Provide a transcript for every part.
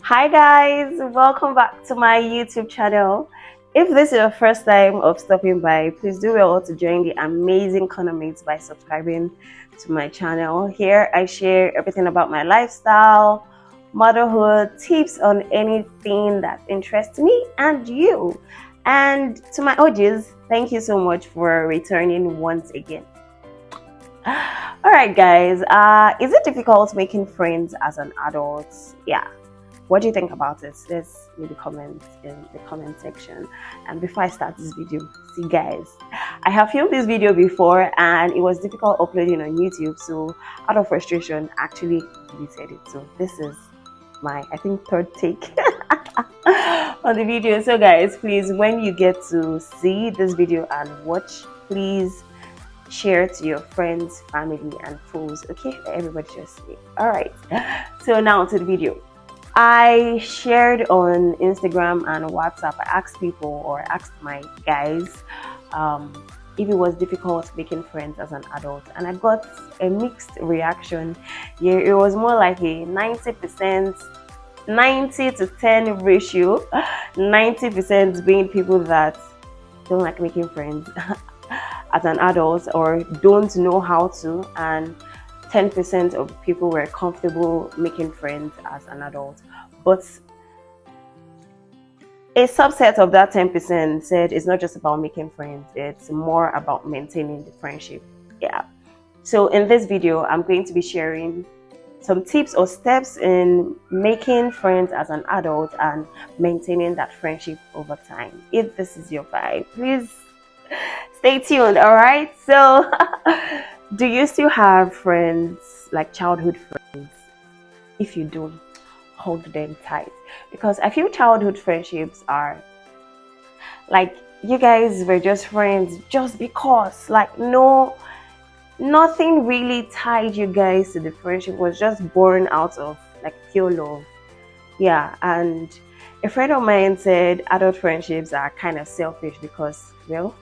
Hi guys, welcome back to my YouTube channel. If this is your first time of stopping by, please do well to join the amazing Mates by subscribing to my channel. Here I share everything about my lifestyle, motherhood, tips on anything that interests me and you. And to my audience, thank you so much for returning once again. All right guys, is it difficult making friends as an adult? Yeah. What do you think about it? Let's leave the comments in the comment section. And before I start this video, see guys, I have filmed this video before and it was difficult uploading on YouTube, so out of frustration actually deleted it. So this is my, I think, third take on the video. So guys, please, when you get to see this video and watch, please share to your friends, family and foes. Okay, everybody just see. All right, so now to the video. I shared on Instagram and WhatsApp. I asked people, or asked my guys, if it was difficult making friends as an adult, and I got a mixed reaction. Yeah, it was more like a 90%, 90 to 10 ratio. 90% being people that don't like making friends as an adult or don't know how to, and 10% of people were comfortable making friends as an adult. But a subset of that 10% said it's not just about making friends, it's more about maintaining the friendship. Yeah. So in this video, I'm going to be sharing some tips or steps in making friends as an adult and maintaining that friendship over time. If this is your vibe, please stay tuned. All right. So do you still have friends, like childhood friends? If you do, hold them tight, because I feel childhood friendships are like you guys were just friends just because, like, nothing really tied you guys to the friendship. It was just born out of like pure love. Yeah. And a friend of mine said adult friendships are kind of selfish because, well,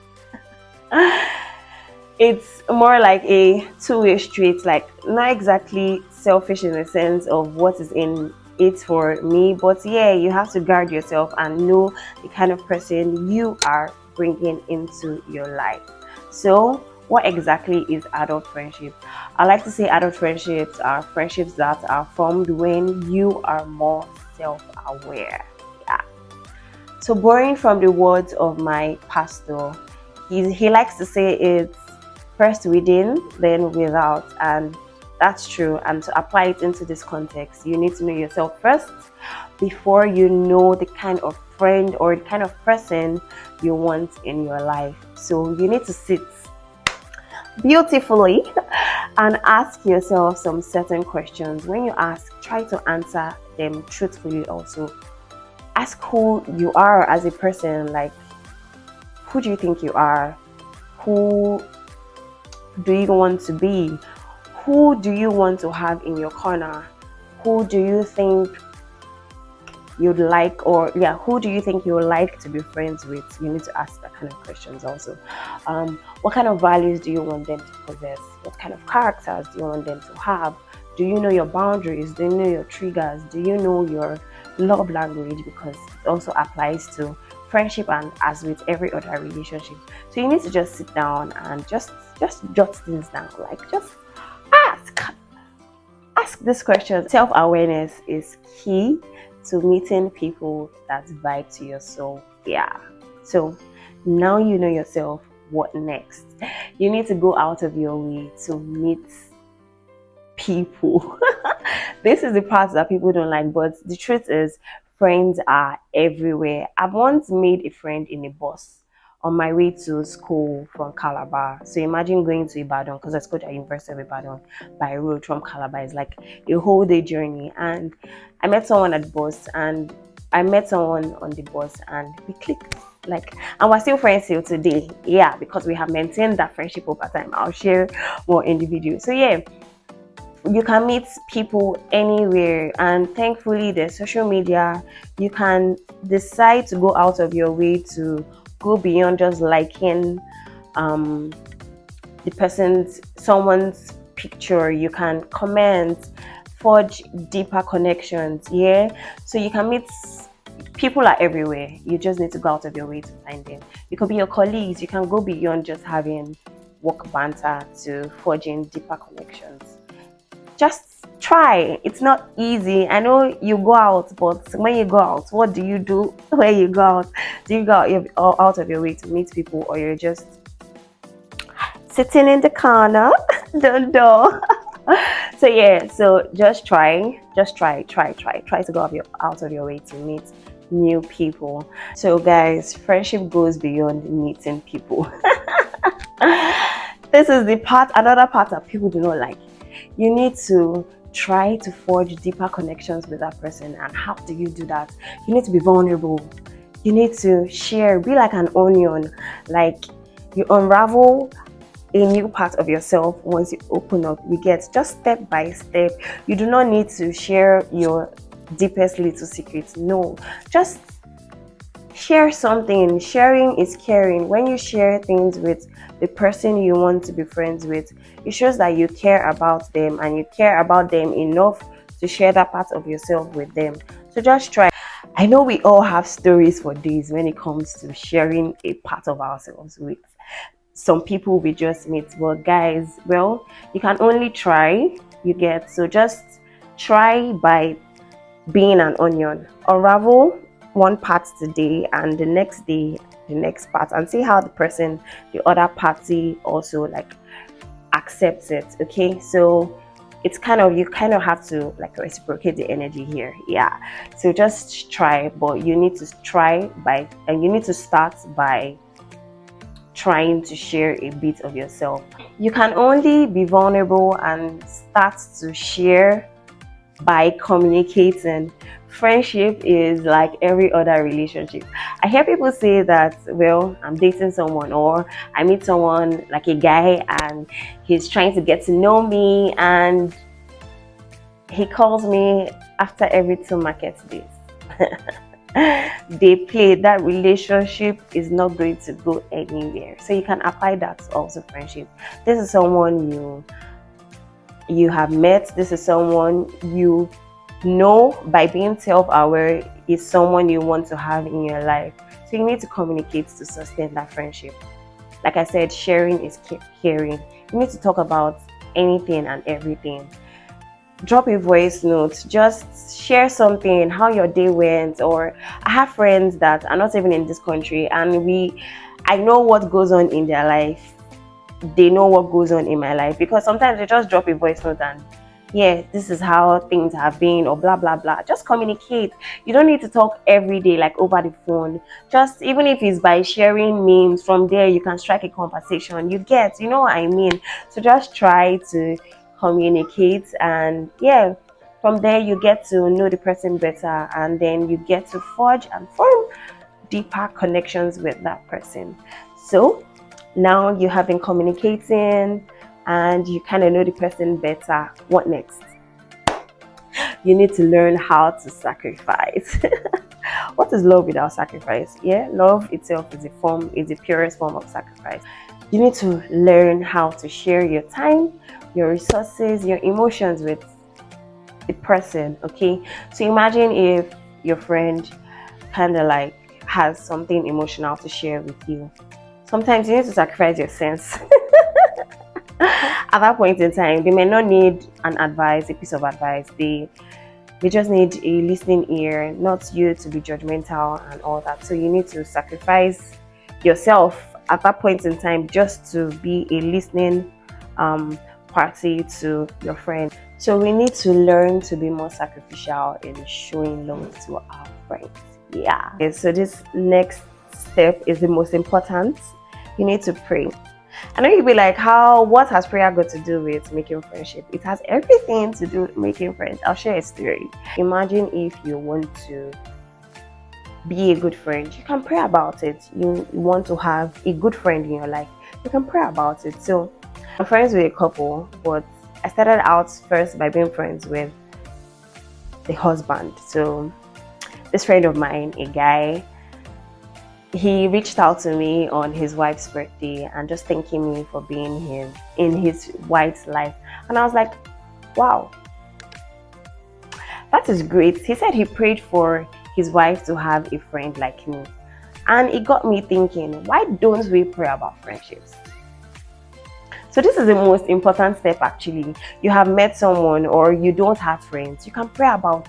it's more like a two-way street, like not exactly selfish in the sense of what is in it for me, but yeah, you have to guard yourself and know the kind of person you are bringing into your life. So what exactly is adult friendship? I like to say adult friendships are friendships that are formed when you are more self-aware. Yeah. So borrowing from the words of my pastor, he likes to say it's first within, then without, and that's true. And to apply it into this context, you need to know yourself first before you know the kind of friend or the kind of person you want in your life. So you need to sit beautifully and ask yourself some certain questions. When you ask, try to answer them truthfully. Also ask who you are as a person. Like, who do you think you are? Who do you want to be? Who do you want to have in your corner? Who do you think you'd like, or yeah, who do you think you would like to be friends with? You need to ask that kind of questions also. What kind of values do you want them to possess? What kind of characters do you want them to have? Do you know your boundaries? Do you know your triggers? Do you know your love language? Because it also applies to friendship and as with every other relationship. So you need to just sit down and just jot things down, like just ask this question. Self-awareness is key to meeting people that vibe to your soul. Yeah. So now you know yourself. What next? You need to go out of your way to meet people. This is the part that people don't like, but the truth is friends are everywhere. I've once made a friend in a bus on my way to school from Calabar. So imagine going to Ibadan, because I schooled at University of Ibadan, by road from Calabar. It's like a whole day journey. And I met someone at the bus, and I met someone on the bus, and we clicked. Like, and we're still friends till today. Yeah, because we have maintained that friendship over time. I'll share more in the video. So yeah, you can meet people anywhere, and thankfully there's social media. You can decide to go out of your way to go beyond just liking someone's picture. You can comment, forge deeper connections. Yeah, so you can meet people are everywhere. You just need to go out of your way to find them. You could be your colleagues. You can go beyond just having work banter to forging deeper connections. Just try. It's not easy. I know you go out, but when you go out, what do you do when you go out? Do you go out of your way to meet people, or you're just sitting in the corner? Don't know. So yeah, so just try to go out of your way to meet new people. So guys, friendship goes beyond meeting people. This is another part that people do not like. You need to try to forge deeper connections with that person. And how do you do that? You need to be vulnerable. You need to share, be like an onion. Like, you unravel a new part of yourself once you open up. You get just step by step. You do not need to share your deepest little secrets. No, just share something. Sharing is caring. When you share things with the person you want to be friends with, it shows that you care about them, and you care about them enough to share that part of yourself with them. So just try. I know we all have stories for days when it comes to sharing a part of ourselves with some people we just meet. But guys, well, you can only try. You get, so just try by being an onion. Unravel one part today, and the next day the next part, and see how the other party also like accepts it. Okay, so it's you kind of have to like reciprocate the energy here. Yeah, so just try, but you need to you need to start by trying to share a bit of yourself. You can only be vulnerable and start to share by communicating. Friendship is like every other relationship. I hear people say that, well, I'm dating someone, or I meet someone like a guy and he's trying to get to know me, and he calls me after every 2 market days. They play. That relationship is not going to go anywhere. So you can apply that to also friendship. This is someone you have met. This is someone you know by being self-aware is someone you want to have in your life. So you need to communicate to sustain that friendship. Like I said, sharing is caring. You need to talk about anything and everything. Drop a voice note, just share something, how your day went. Or I have friends that are not even in this country, and I know what goes on in their life. They know what goes on in my life, because sometimes they just drop a voice note and, yeah, this is how things have been, or blah blah blah. Just communicate. You don't need to talk every day like over the phone. Just, even if it's by sharing memes, from there you can strike a conversation. You know what I mean? So just try to communicate, and yeah, from there you get to know the person better, and then you get to forge and form deeper connections with that person. So now you have been communicating and you kind of know the person better. What next? You need to learn how to sacrifice. What is love without sacrifice? Yeah, love itself is the purest form of sacrifice. You need to learn how to share your time, your resources, your emotions with the person. Okay, so imagine if your friend kind of like has something emotional to share with you. Sometimes you need to sacrifice your sense. At that point in time, they may not need a piece of advice. They just need a listening ear, not you to be judgmental and all that. So you need to sacrifice yourself at that point in time just to be a listening party to your friend. So we need to learn to be more sacrificial in showing love to our friends. Yeah. Okay, so this next step is the most important. You need to pray. I know you'll be like, what has prayer got to do with making friendship? It has everything to do with making friends. I'll share a story. Imagine if you want to be a good friend, you can pray about it. You want to have a good friend in your life, you can pray about it. So I'm friends with a couple, but I started out first by being friends with the husband. So this friend of mine, a guy, he reached out to me on his wife's birthday and just thanking me for being him in his wife's life. And I was like, wow, That is great. He said he prayed for his wife to have a friend like me. And it got me thinking, why don't we pray about friendships? So this is the most important step actually. You have met someone or you don't have friends. You can pray about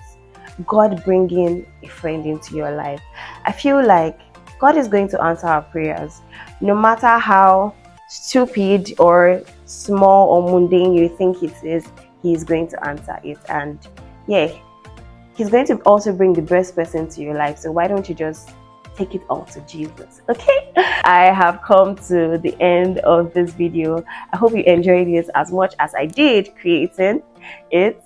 God bringing a friend into your life. I feel like God is going to answer our prayers. No matter how stupid or small or mundane you think it is, He is going to answer it. And yeah, He's going to also bring the best person to your life. So why don't you just take it all to Jesus? Okay, I have come to the end of this video. I hope you enjoyed it as much as I did creating it.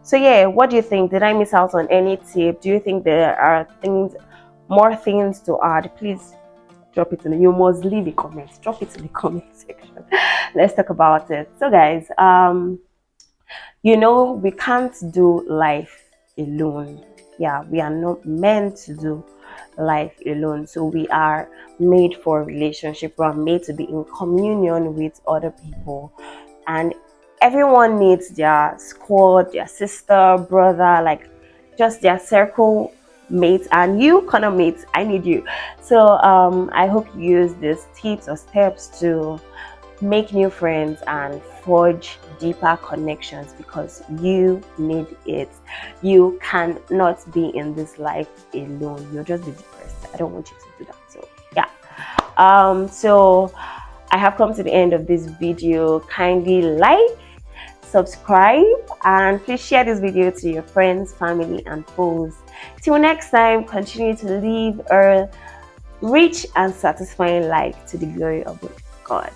So yeah, what do you think? Did I miss out on any tip? Do you think there are more things to add? Please drop it in. You must leave a comment. Drop it in the comment section. Let's talk about it. So guys, we can't do life alone. Yeah, we are not meant to do life alone. So we are made for a relationship. We are made to be in communion with other people, and everyone needs their squad, their sister, brother, like just their circle mates. And you kind of mates, I need you. So I hope you use these tips or steps to make new friends and forge deeper connections, because you need it. You cannot be in this life alone. You'll just be depressed. I don't want you to do that. So yeah, so I have come to the end of this video. Kindly like, subscribe, and please share this video to your friends, family, and foes. Till next time, continue to live a rich and satisfying life to the glory of God.